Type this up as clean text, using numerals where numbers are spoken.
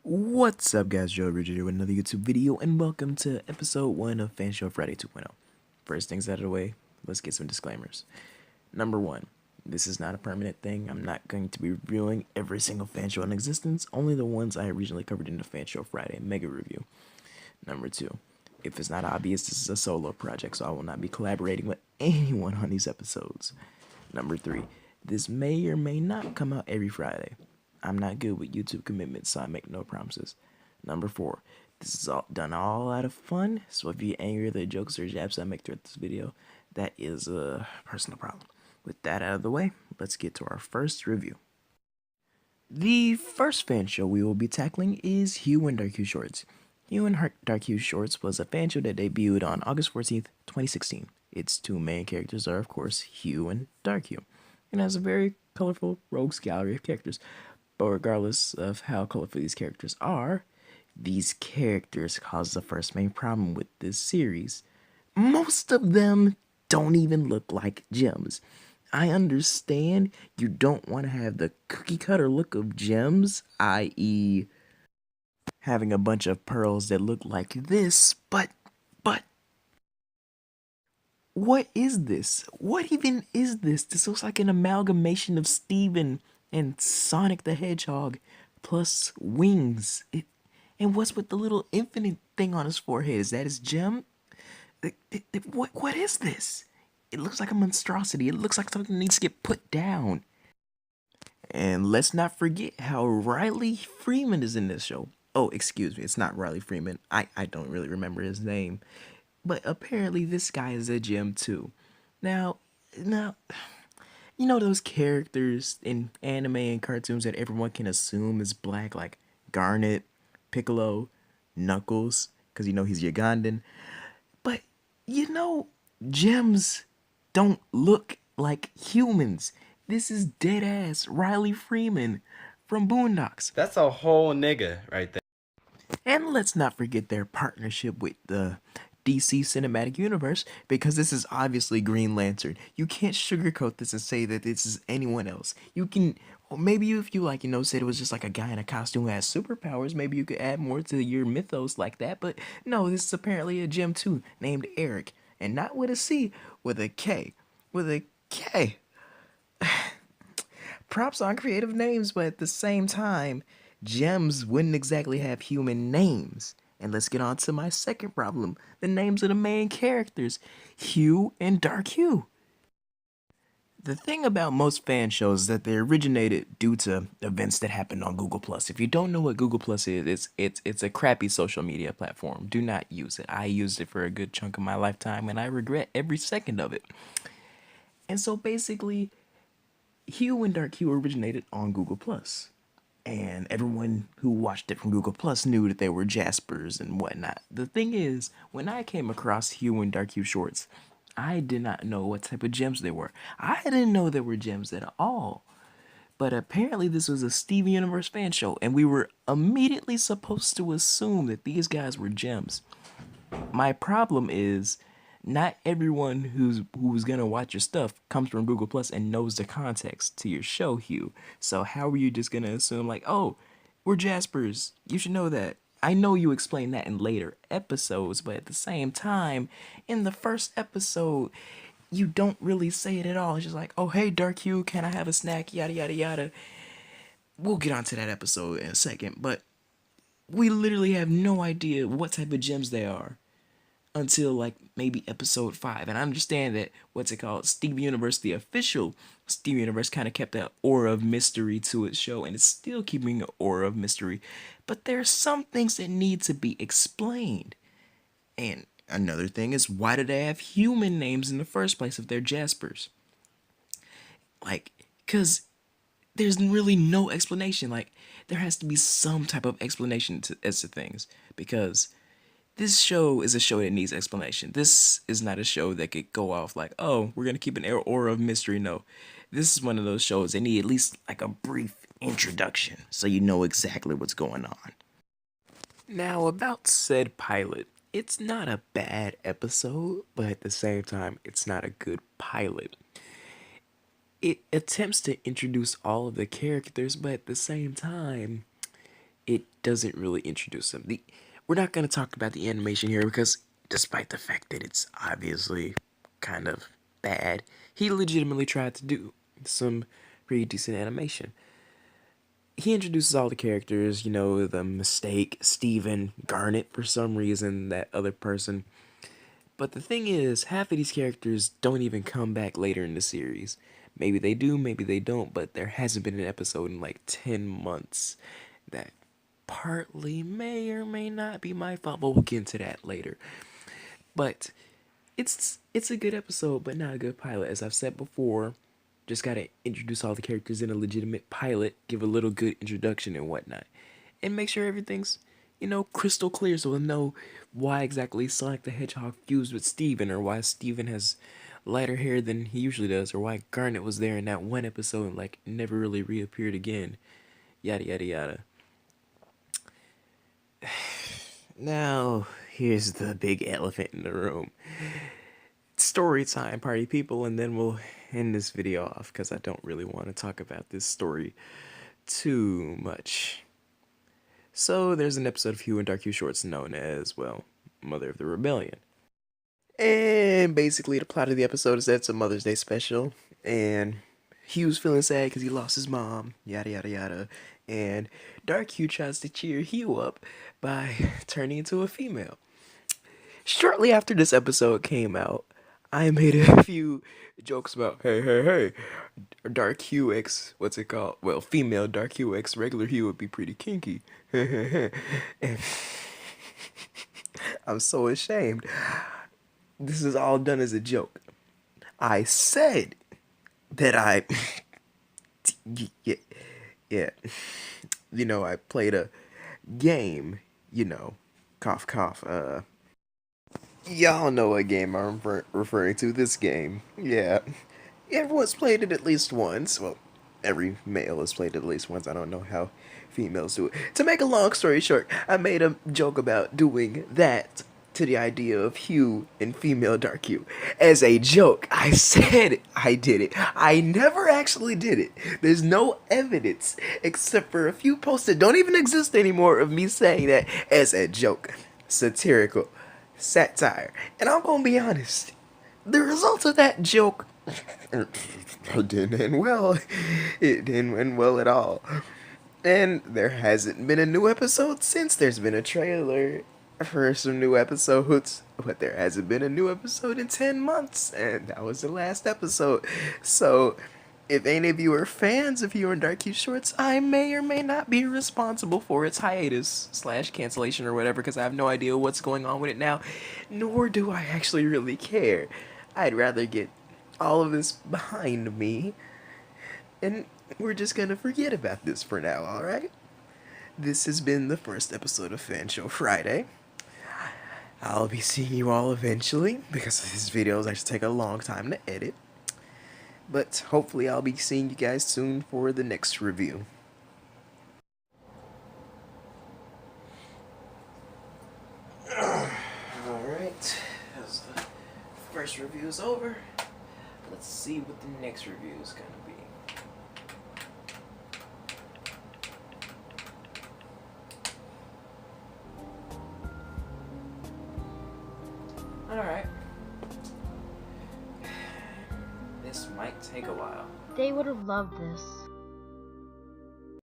What's up, guys? Joe Richard here with another YouTube video, and welcome to episode 1 of Fanshow Friday 2.0. First things out of the way, let's get some disclaimers. Number 1, this is not a permanent thing. I'm not going to be reviewing every single fanshow in existence, only the ones I originally covered in the Fanshow Friday Mega Review. Number 2, if it's not obvious, this is a solo project, so I will not be collaborating with anyone on these episodes. Number 3, this may or may not come out every Friday. I'm not good with YouTube commitments, so I make no promises. Number 4, this is all done all out of fun, so if you're angry at the jokes or jabs I make throughout this video, that is a personal problem. With that out of the way, let's get to our first review. The first fan show we will be tackling is Hue and Dark Hue Shorts. Hue and Dark Hue Shorts was a fan show that debuted on August 14th, 2016. Its two main characters are, of course, Hue and Dark Hue, and has a very colorful rogues gallery of characters. But regardless of how colorful these characters are, these characters cause the first main problem with this series. Most of them don't even look like gems. I understand you don't want to have the cookie cutter look of gems, i.e. having a bunch of pearls that look like this, but what is this? What even is this? This looks like an amalgamation of Steven and Sonic the Hedgehog plus wings. And what's with the little infinite thing on his forehead? Is that his gem? What is this? It looks like a monstrosity. It looks like something that needs to get put down. And let's not forget how Riley Freeman is in this show. Oh, excuse me, it's not Riley Freeman. I don't really remember his name. But apparently this guy is a gem too. Now, you know those characters in anime and cartoons that everyone can assume is black, like Garnet, Piccolo, Knuckles, because you know he's Ugandan. But you know, gems don't look like humans. This is dead ass Riley Freeman from Boondocks. That's a whole nigga right there. And let's not forget their partnership with the DC Cinematic Universe, because this is obviously Green Lantern. You can't sugarcoat this and say that this is anyone else. You can, or maybe if you like, said it was just like a guy in a costume who has superpowers, maybe you could add more to your mythos like that. But no, this is apparently a gem too, named Eric, and not with a C, with a K, with a K. Props on creative names, but at the same time, gems wouldn't exactly have human names. And let's get on to my second problem, the names of the main characters, Hue and Dark Hue. The thing about most fan shows is that they originated due to events that happened on Google+. If you don't know what Google+ is, it's a crappy social media platform. Do not use it. I used it for a good chunk of my lifetime, and I regret every second of it. And so basically, Hue and Dark Hue originated on Google+. And everyone who watched it from Google Plus knew that they were Jaspers and whatnot. The thing is, when I came across Hue and Dark Hue shorts, I did not know what type of gems they were. I didn't know they were gems at all. But apparently this was a Steven Universe fan show, and we were immediately supposed to assume that these guys were gems. My problem is, not everyone who's gonna watch your stuff comes from Google Plus and knows the context to your show, Hue. So how are you just gonna assume like, oh, we're Jaspers, you should know that? I know you explain that in later episodes, but at the same time, in the first episode, you don't really say it at all. It's just like, oh, hey, Dark Hue, can I have a snack? Yada, yada, yada. We'll get onto that episode in a second, but we literally have no idea what type of gems they are until like maybe episode 5. And I understand that Steven Universe, the official Steven Universe, kind of kept that aura of mystery to its show, and it's still keeping an aura of mystery, but there are some things that need to be explained. And another thing is, why do they have human names in the first place if they're Jaspers? Like, because there's really no explanation. Like, there has to be some type of explanation as to things, because this show is a show that needs explanation. This is not a show that could go off like, oh, we're going to keep an aura of mystery. No, this is one of those shows that need at least like a brief introduction so you know exactly what's going on. Now, about said pilot, it's not a bad episode, but at the same time, it's not a good pilot. It attempts to introduce all of the characters, but at the same time, it doesn't really introduce him. We're not going to talk about the animation here because despite the fact that it's obviously kind of bad, he legitimately tried to do some pretty decent animation. He introduces all the characters, the Mistake, Steven, Garnet for some reason, that other person. But the thing is, half of these characters don't even come back later in the series. Maybe they do, maybe they don't, but there hasn't been an episode in like 10 months. That partly may or may not be my fault, but we'll get into that later. But it's a good episode, but not a good pilot. As I've said before, just gotta introduce all the characters in a legitimate pilot, give a little good introduction and whatnot, and make sure everything's crystal clear, so we'll know why exactly Sonic the Hedgehog fused with Steven, or why Steven has lighter hair than he usually does, or why Garnet was there in that one episode and like never really reappeared again. Yada yada yada. Now, here's the big elephant in the room. Story time, party people, and then we'll end this video off because I don't really want to talk about this story too much. So, there's an episode of Hugh and Dark Hugh Shorts known as, well, Mother of the Rebellion. And basically, the plot of the episode is that it's a Mother's Day special, and Hugh's feeling sad because he lost his mom, yada yada yada. And Dark Hugh tries to cheer Hugh up by turning into a female. Shortly after this episode came out, I made a few jokes about, hey, Dark Hugh X, what's it called? Well, female Dark Hugh X, regular Hugh would be pretty kinky. And I'm so ashamed. This is all done as a joke. I said that yeah, I played a game, cough, cough, y'all know what game I'm referring to, this game. Yeah. Everyone's played it at least once. Well, every male has played it at least once. I don't know how females do it. To make a long story short, I made a joke about doing that to the idea of Hugh and female Dark Hugh. As a joke, I said I did it. I never actually did it. There's no evidence except for a few posts that don't even exist anymore of me saying that as a joke. Satirical. Satire. And I'm gonna be honest, the results of that joke didn't end well. It didn't end well at all. And there hasn't been a new episode since. There's been a trailer for some new episodes, but there hasn't been a new episode in 10 months, and that was the last episode. So, if any of you are fans of Hugh and Dark Hugh Shorts, I may or may not be responsible for its hiatus / cancellation or whatever, because I have no idea what's going on with it now, nor do I actually really care. I'd rather get all of this behind me, and we're just gonna forget about this for now, alright? This has been the first episode of Fanshow Friday. I'll be seeing you all eventually, because these videos actually take a long time to edit. But hopefully I'll be seeing you guys soon for the next review. Alright, as the first review is over, let's see what the next review is going to be. Alright. This might take a while. They would have loved this.